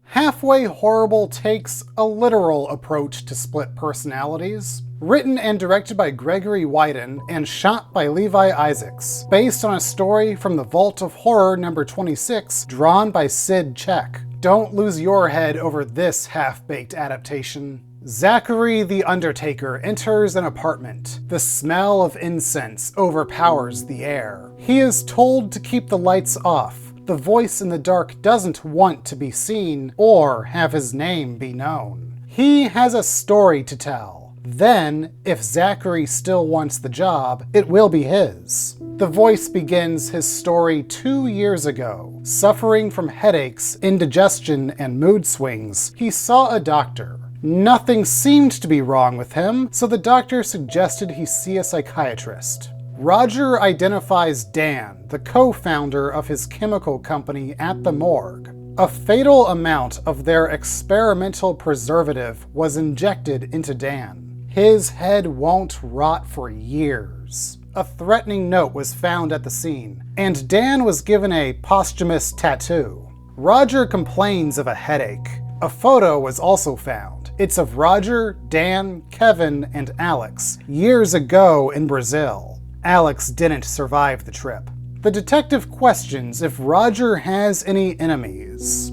Half-Way Horrible takes a literal approach to split personalities. Written and directed by Gregory Wyden and shot by Levi Isaacs, based on a story from the Vault of Horror number 26, drawn by Sid Check. Don't lose your head over this half-baked adaptation. Zachary the Undertaker enters an apartment. The smell of incense overpowers the air. He is told to keep the lights off. The voice in the dark doesn't want to be seen or have his name be known. He has a story to tell. Then, if Zachary still wants the job, it will be his. The voice begins his story 2 years ago. Suffering from headaches, indigestion, and mood swings, he saw a doctor. Nothing seemed to be wrong with him, so the doctor suggested he see a psychiatrist. Roger identifies Dan, the co-founder of his chemical company, at the morgue. A fatal amount of their experimental preservative was injected into Dan. His head won't rot for years. A threatening note was found at the scene, and Dan was given a posthumous tattoo. Roger complains of a headache. A photo was also found. It's of Roger, Dan, Kevin, and Alex years ago in Brazil. Alex didn't survive the trip. The detective questions if Roger has any enemies.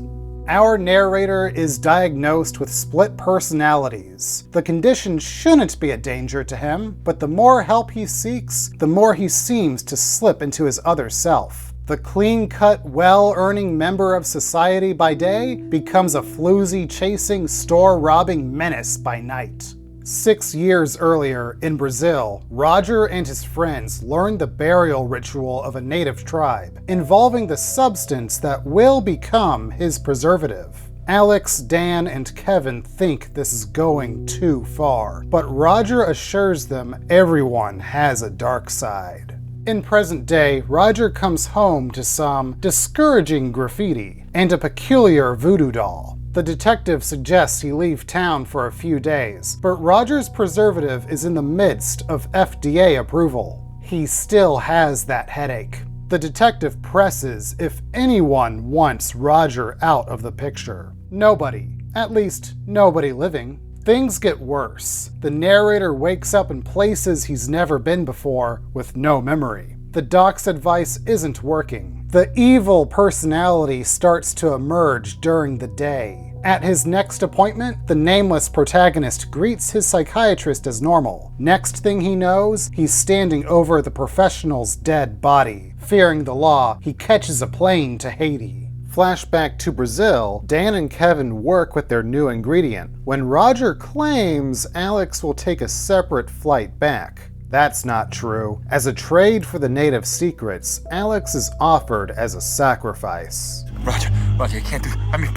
Our narrator is diagnosed with split personalities. The condition shouldn't be a danger to him, but the more help he seeks, the more he seems to slip into his other self. The clean-cut, well-earning member of society by day becomes a floozy-chasing, store-robbing menace by night. 6 years earlier, in Brazil, Roger and his friends learned the burial ritual of a native tribe, involving the substance that will become his preservative. Alex, Dan, and Kevin think this is going too far, but Roger assures them everyone has a dark side. In present day, Roger comes home to some discouraging graffiti and a peculiar voodoo doll. The detective suggests he leave town for a few days, but Roger's preservative is in the midst of FDA approval. He still has that headache. The detective presses if anyone wants Roger out of the picture. Nobody. At least, nobody living. Things get worse. The narrator wakes up in places he's never been before, with no memory. The doc's advice isn't working. The evil personality starts to emerge during the day. At his next appointment, the nameless protagonist greets his psychiatrist as normal. Next thing he knows, he's standing over the professional's dead body. Fearing the law, he catches a plane to Haiti. Flashback to Brazil, Dan and Kevin work with their new ingredient, when Roger claims Alex will take a separate flight back. That's not true. As a trade for the native secrets, Alex is offered as a sacrifice. Roger, you can't do. I'm your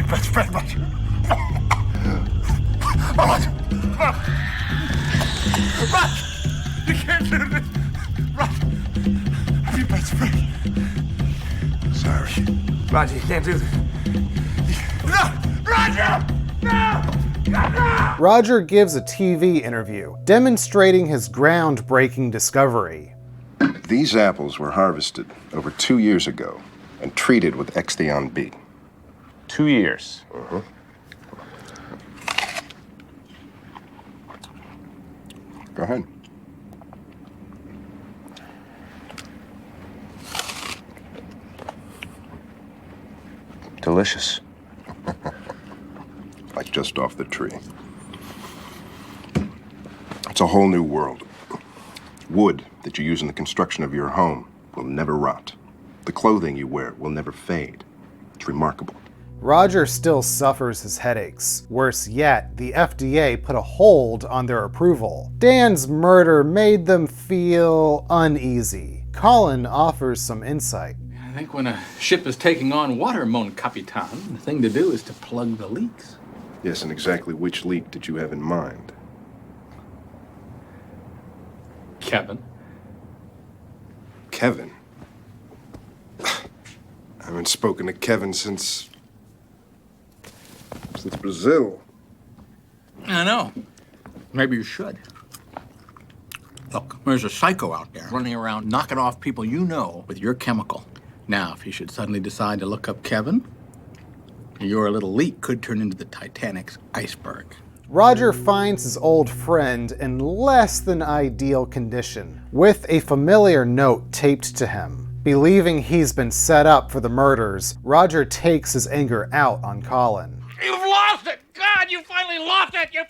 best friend, Roger. Roger, you can't do this. Roger, I'm your best friend. Sorry. Roger, you can't do this. No! Roger! No! Roger gives a TV interview, demonstrating his groundbreaking discovery. These apples were harvested over 2 years ago and treated with Extheon B. 2 years? Uh-huh. Go ahead. Delicious. Like just off the tree. It's a whole new world. Wood that you use in the construction of your home will never rot. The clothing you wear will never fade. It's remarkable. Roger still suffers his headaches. Worse yet, the FDA put a hold on their approval. Dan's murder made them feel uneasy. Colin offers some insight. I think when a ship is taking on water, mon capitaine, the thing to do is to plug the leaks. Yes, and exactly which leak did you have in mind? Kevin. Kevin? I haven't spoken to Kevin since Brazil. I know. Maybe you should. Look, there's a psycho out there running around knocking off people you know with your chemical. Now, if you should suddenly decide to look up Kevin, your little leak could turn into the Titanic's iceberg. Roger finds his old friend in less than ideal condition, with a familiar note taped to him. Believing he's been set up for the murders, Roger takes his anger out on Colin. You've lost it! God, you finally lost it! You...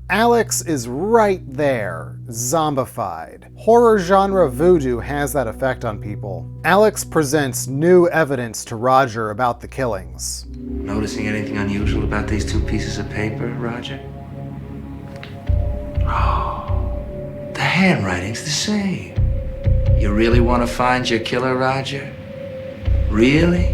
Alex is right there, zombified. Horror genre voodoo has that effect on people. Alex presents new evidence to Roger about the killings. Noticing anything unusual about these two pieces of paper, Roger? Oh, the handwriting's the same. You really want to find your killer, Roger? Really?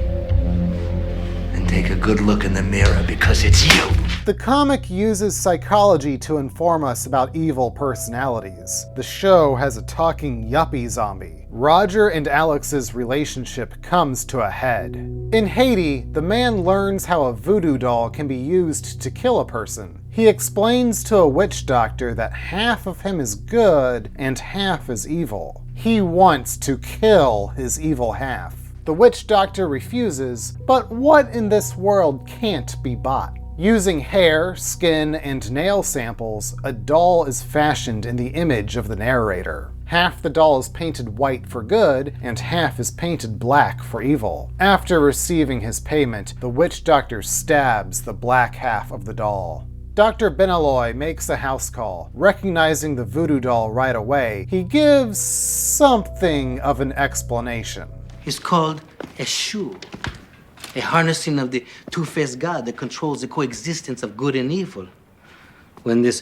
Then take a good look in the mirror, because it's you. The comic uses psychology to inform us about evil personalities. The show has a talking yuppie zombie. Roger and Alex's relationship comes to a head. In Haiti, the man learns how a voodoo doll can be used to kill a person. He explains to a witch doctor that half of him is good and half is evil. He wants to kill his evil half. The witch doctor refuses, but what in this world can't be bought? Using hair, skin, and nail samples, a doll is fashioned in the image of the narrator. Half the doll is painted white for good, and half is painted black for evil. After receiving his payment, the witch doctor stabs the black half of the doll. Dr. Benaloy makes a house call. Recognizing the voodoo doll right away, he gives something of an explanation. It's called a shoe. A harnessing of the two-faced God that controls the coexistence of good and evil. When this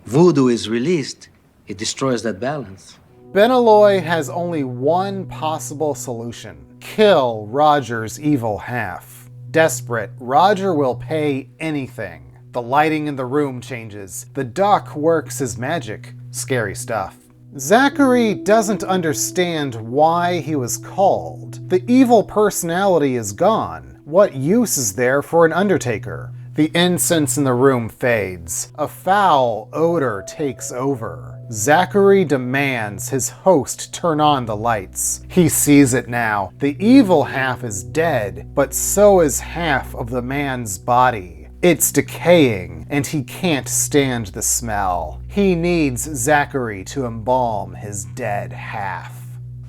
voodoo is released, it destroys that balance. Benaloy has only one possible solution: kill Roger's evil half. Desperate, Roger will pay anything. The lighting in the room changes. The duck works his magic. Scary stuff. Zachary doesn't understand why he was called. The evil personality is gone. What use is there for an undertaker? The incense in the room fades. A foul odor takes over. Zachary demands his host turn on the lights. He sees it now. The evil half is dead, but so is half of the man's body. It's decaying, and he can't stand the smell. He needs Zachary to embalm his dead half.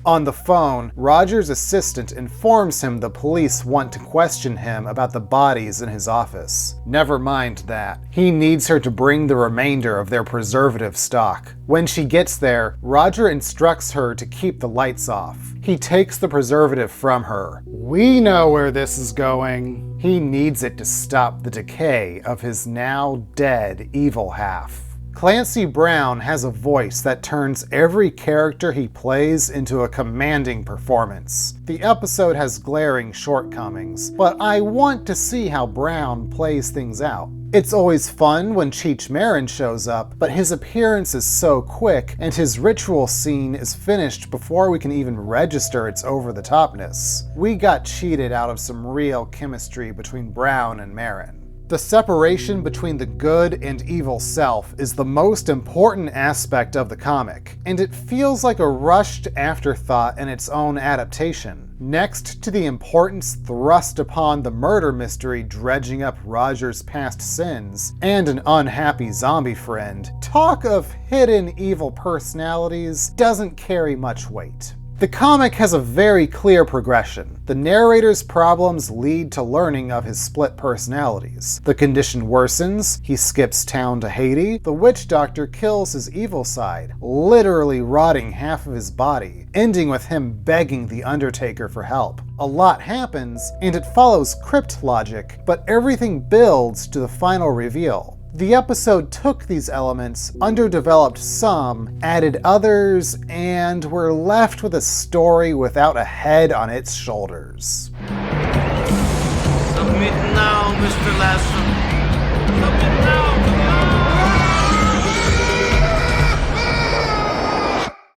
On the phone, Roger's assistant informs him the police want to question him about the bodies in his office. Never mind that. He needs her to bring the remainder of their preservative stock. When she gets there, Roger instructs her to keep the lights off. He takes the preservative from her. We know where this is going. He needs it to stop the decay of his now dead evil half. Clancy Brown has a voice that turns every character he plays into a commanding performance. The episode has glaring shortcomings, but I want to see how Brown plays things out. It's always fun when Cheech Marin shows up, but his appearance is so quick and his ritual scene is finished before we can even register its over-the-topness. We got cheated out of some real chemistry between Brown and Marin. The separation between the good and evil self is the most important aspect of the comic, and it feels like a rushed afterthought in its own adaptation. Next to the importance thrust upon the murder mystery dredging up Roger's past sins, and an unhappy zombie friend, talk of hidden evil personalities doesn't carry much weight. The comic has a very clear progression. The narrator's problems lead to learning of his split personalities. The condition worsens, he skips town to Haiti, the witch doctor kills his evil side, literally rotting half of his body, ending with him begging the Undertaker for help. A lot happens, and it follows crypt logic, but everything builds to the final reveal. The episode took these elements, underdeveloped some, added others, and we're left with a story without a head on its shoulders. Submit now, Mr. Lasso. Submit now.